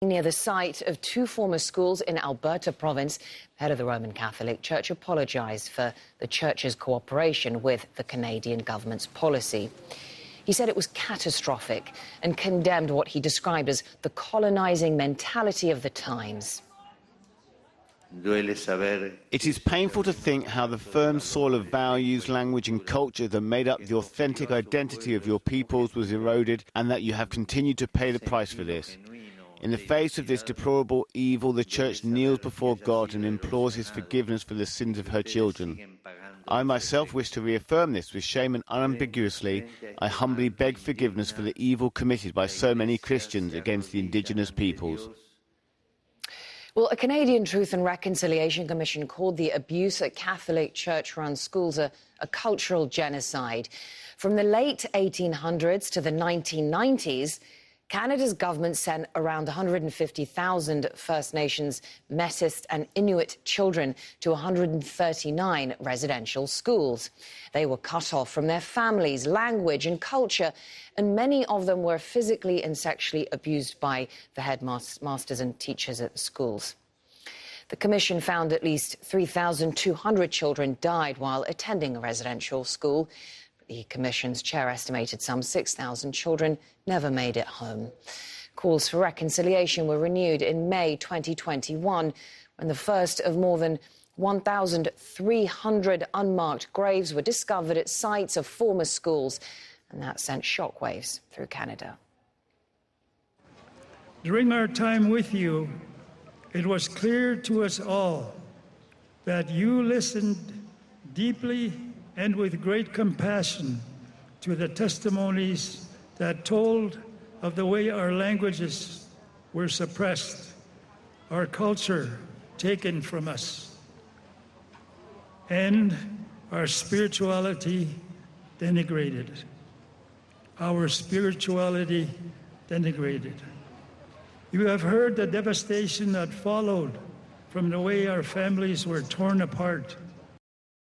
Near the site of two former schools in Alberta province, the head of the Roman Catholic Church apologized for the church's cooperation with the Canadian government's policy. He said it was catastrophic and condemned what he described as the colonizing mentality of the times. It is painful to think how the firm soil of values, language and culture that made up the authentic identity of your peoples was eroded, and that you have continued to pay the price for this. In the face of this deplorable evil, the Church kneels before God and implores his forgiveness for the sins of her children. I myself wish to reaffirm this with shame and unambiguously. I humbly beg forgiveness for the evil committed by so many Christians against the Indigenous peoples. Well, a Canadian Truth and Reconciliation Commission called the abuse at Catholic Church-run schools a cultural genocide. From the late 1800s to the 1990s, Canada's government sent around 150,000 First Nations, Métis and Inuit children to 139 residential schools. They were cut off from their families, language and culture, and many of them were physically and sexually abused by the headmasters and teachers at the schools. The Commission found at least 3,200 children died while attending a residential school. The Commission's chair estimated some 6,000 children never made it home. Calls for reconciliation were renewed in May 2021, when the first of more than 1,300 unmarked graves were discovered at sites of former schools, and that sent shockwaves through Canada. During our time with you, it was clear to us all that you listened deeply and with great compassion to the testimonies that told of the way our languages were suppressed, our culture taken from us, and our spirituality denigrated. Our spirituality denigrated. You have heard the devastation that followed from the way our families were torn apart